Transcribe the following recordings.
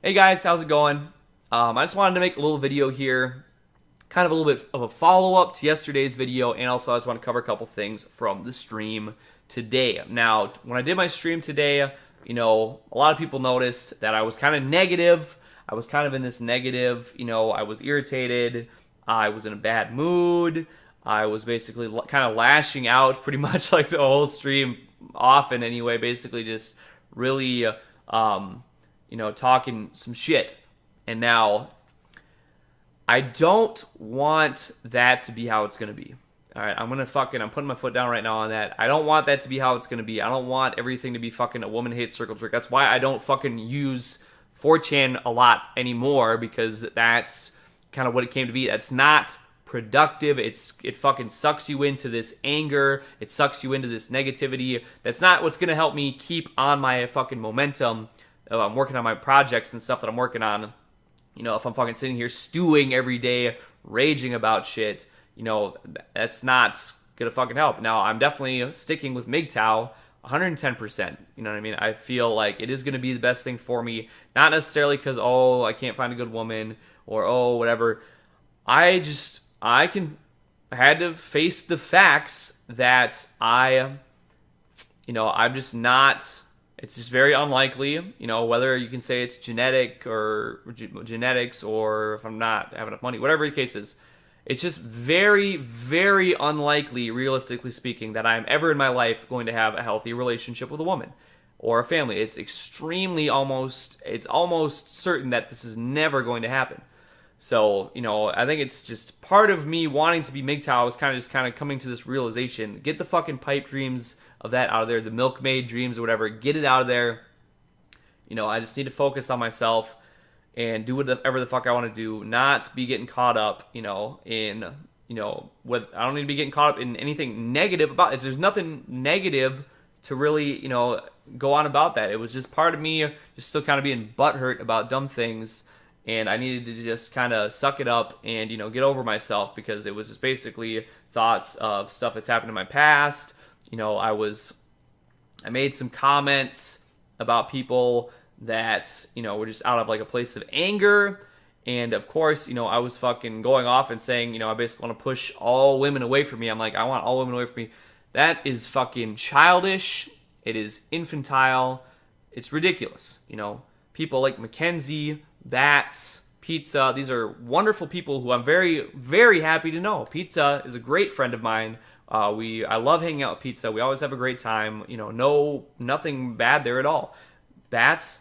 Hey guys, how's it going? I just wanted to make a little video here, kind of a little bit of a follow-up to yesterday's video, and also I just want to cover a couple things from the stream today. Now, when I did my stream today, a lot of people noticed that I was kind of negative. I was kind of in this negative, I was irritated. I was in a bad mood. I was basically kind of lashing out pretty much like the whole stream often anyway, basically just really talking some shit. And now, I don't want that to be how it's gonna be. All right, I'm putting my foot down right now on that. I don't want that to be how it's gonna be. I don't want everything to be fucking a woman hate circle jerk. That's why I don't fucking use 4chan a lot anymore, because that's kind of what it came to be. That's not productive. It fucking sucks you into this anger. It sucks you into this negativity. That's not what's gonna help me keep on my fucking momentum. I'm working on my projects and stuff that I'm working on. If I'm fucking sitting here stewing every day, raging about shit, that's not gonna fucking help. Now, I'm definitely sticking with MGTOW 110%. You know what I mean? I feel like it is gonna be the best thing for me. Not necessarily because, I can't find a good woman, or, whatever. I had to face the facts that I'm just not. It's just very unlikely, whether you can say it's genetics, or if I'm not having enough money, whatever the case is. It's just very, very unlikely, realistically speaking, that I'm ever in my life going to have a healthy relationship with a woman or a family. It's almost certain that this is never going to happen. So, I think it's just part of me wanting to be MGTOW is kind of coming to this realization. Get the fucking pipe dreams of that out of there, the milkmaid dreams or whatever. Get it out of there. I just need to focus on myself and do whatever the fuck I want to do. Not be getting caught up, in what I don't need to be getting caught up in anything negative about it. There's nothing negative to really, go on about that. It was just part of me just still kind of being butthurt about dumb things. And I needed to just kind of suck it up and, get over myself, because it was just basically thoughts of stuff that's happened in my past. I made some comments about people that, were just out of like a place of anger. And of course, I was fucking going off and saying, I basically want to push all women away from me. I'm like, I want all women away from me. That is fucking childish. It is infantile. It's ridiculous. People like Mackenzie, Bats, Pizza. These are wonderful people who I'm very, very happy to know. Pizza is a great friend of mine. I love hanging out with Pizza. We always have a great time. Nothing bad there at all. Bats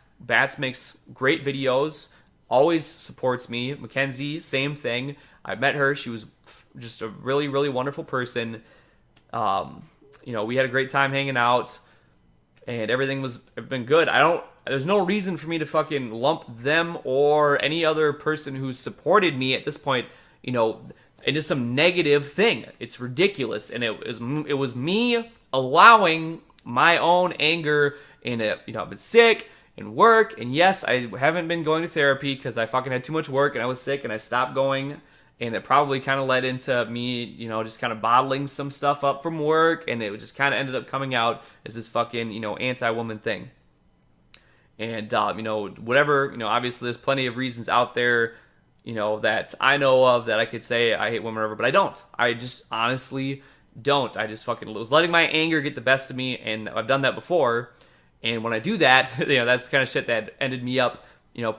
makes great videos. Always supports me. Mackenzie, same thing. I met her. She was just a really, really wonderful person. We had a great time hanging out, and everything was been good. There's no reason for me to fucking lump them or any other person who supported me at this point, into some negative thing. It's ridiculous, and it was me allowing my own anger in it. I've been sick and work, and yes, I haven't been going to therapy because I fucking had too much work and I was sick and I stopped going, and it probably kind of led into me, just kind of bottling some stuff up from work, and it just kind of ended up coming out as this fucking, anti-woman thing. And, whatever, obviously there's plenty of reasons out there, that I know of that I could say I hate women or whatever, but I don't. I just honestly don't. I just fucking was letting my anger get the best of me, and I've done that before. And when I do that, that's the kind of shit that ended me up,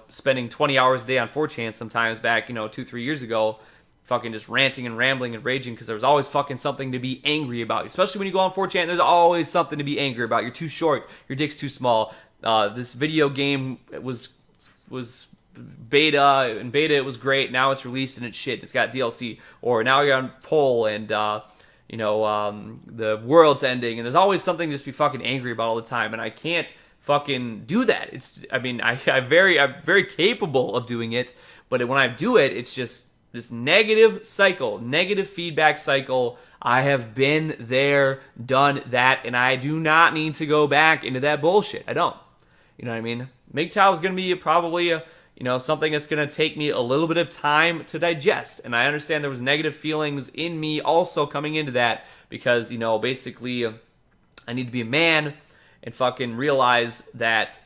spending 20 hours a day on 4chan sometimes back, 2-3 years ago, fucking just ranting and rambling and raging because there was always fucking something to be angry about. Especially when you go on 4chan, there's always something to be angry about. You're too short, your dick's too small. This video game was beta, and beta it was great. Now it's released and it's shit. It's got DLC. Or now you're on poll, and the world's ending, and there's always something to just be fucking angry about all the time, and I can't fucking do that. I'm very capable of doing it, but when I do it, it's just this negative cycle, negative feedback cycle. I have been there, done that, and I do not need to go back into that bullshit. I don't. You know what I mean? MGTOW is going to be probably something that's going to take me a little bit of time to digest. And I understand there was negative feelings in me also coming into that because, basically I need to be a man and fucking realize that,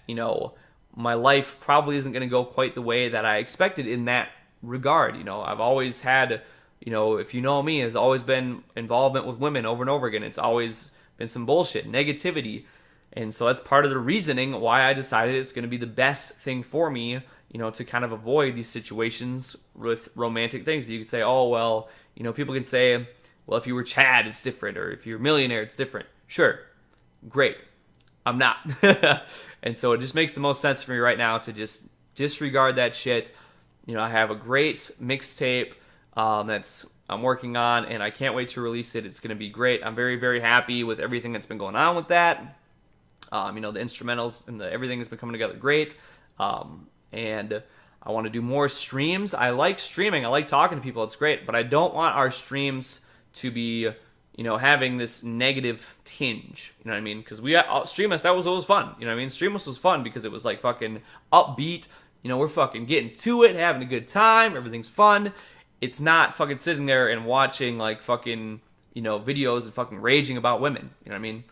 my life probably isn't going to go quite the way that I expected in that regard. I've always had, if you know me, has always been involvement with women over and over again. It's always been some bullshit, negativity. And so that's part of the reasoning why I decided it's going to be the best thing for me, to kind of avoid these situations with romantic things. You could say, oh, well, people can say, well, if you were Chad, it's different. Or if you're a millionaire, it's different. Sure. Great. I'm not. And so it just makes the most sense for me right now to just disregard that shit. I have a great mixtape that's I'm working on, and I can't wait to release it. It's going to be great. I'm very, very happy with everything that's been going on with that. The instrumentals and everything has been coming together great. And I want to do more streams. I like streaming. I like talking to people. It's great. But I don't want our streams to be, having this negative tinge. You know what I mean? Because Streamus, that was always fun. You know what I mean? Streamus was fun because it was like fucking upbeat. We're fucking getting to it, having a good time. Everything's fun. It's not fucking sitting there and watching like fucking, videos and fucking raging about women. You know what I mean?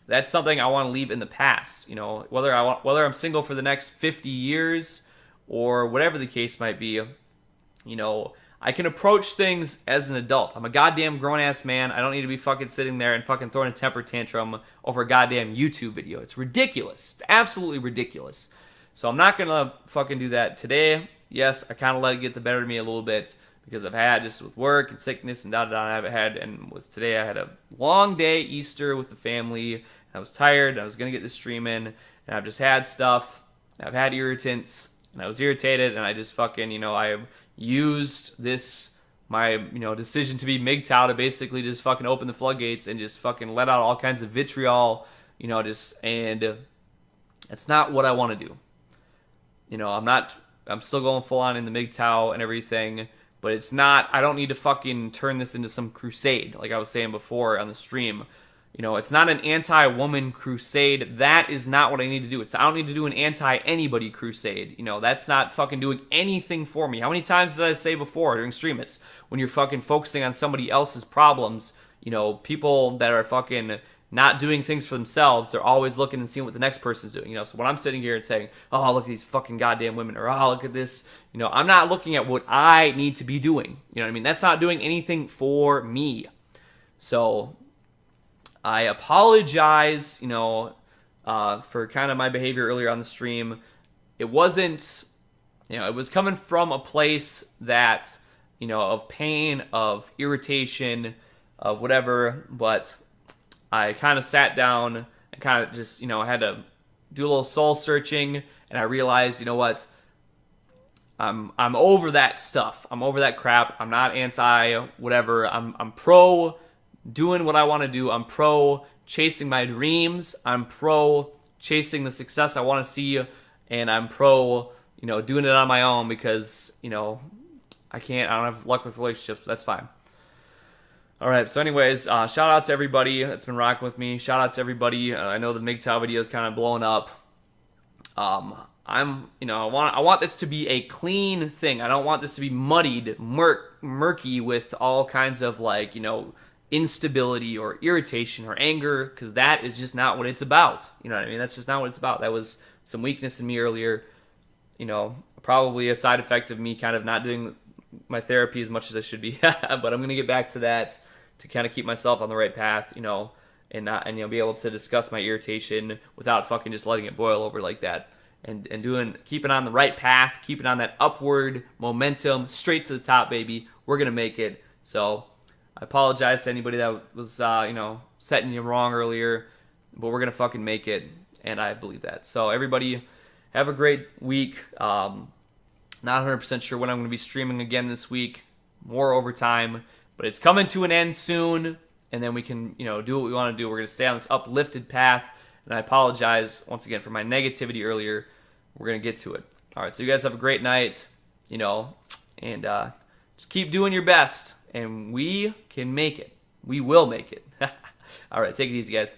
That's something I want to leave in the past. Whether I'm single for the next 50 years or whatever the case might be, I can approach things as an adult. I'm a goddamn grown-ass man. I don't need to be fucking sitting there and fucking throwing a temper tantrum over a goddamn YouTube video. It's ridiculous. It's absolutely ridiculous. So I'm not going to fucking do that today. Yes, I kind of let it get the better of me a little bit because I've had just with work and sickness and and with today I had a long day, Easter with the family. I was tired. I was going to get this stream in, and I've just had stuff. I've had irritants, and I was irritated, and I just fucking, I have used this, my, decision to be MGTOW to basically just fucking open the floodgates and just fucking let out all kinds of vitriol, and it's not what I want to do. I'm still going full on in the MGTOW and everything, but it's not, I don't need to fucking turn this into some crusade, like I was saying before on the stream. It's not an anti-woman crusade. That is not what I need to do. I don't need to do an anti-anybody crusade. That's not fucking doing anything for me. How many times did I say before during streamers, when you're fucking focusing on somebody else's problems, people that are fucking not doing things for themselves, they're always looking and seeing what the next person's doing. So when I'm sitting here and saying, oh, look at these fucking goddamn women, or oh, look at this, I'm not looking at what I need to be doing. You know what I mean? That's not doing anything for me. So I apologize, for kind of my behavior earlier on the stream. It wasn't, it was coming from a place that, of pain, of irritation, of whatever, but I kind of sat down and kind of just, I had to do a little soul searching, and I realized, what, I'm over that stuff. I'm over that crap. I'm not anti whatever. I'm pro doing what I want to do. I'm pro chasing my dreams. I'm pro chasing the success I want to see, and I'm pro, doing it on my own because, I don't have luck with relationships. That's fine. All right. So anyways, shout out to everybody that's been rocking with me. Shout out to everybody. I know the MGTOW video is kind of blowing up. I want this to be a clean thing. I don't want this to be muddied, murky with all kinds of instability or irritation or anger, because that is just not what it's about. You know what I mean? That's just not what it's about. That was some weakness in me earlier. Probably a side effect of me kind of not doing my therapy as much as I should be. But I'm going to get back to that to kind of keep myself on the right path, and be able to discuss my irritation without fucking just letting it boil over like that. And keeping on the right path, keeping on that upward momentum, straight to the top, baby. We're going to make it. So I apologize to anybody that was, setting you wrong earlier, but we're going to fucking make it, and I believe that. So everybody, have a great week. Not 100% sure when I'm going to be streaming again this week, more overtime, but it's coming to an end soon, and then we can, do what we want to do. We're going to stay on this uplifted path, and I apologize once again for my negativity earlier. We're going to get to it. All right, so you guys have a great night, and just keep doing your best. And we can make it. We will make it. All right, take it easy, guys.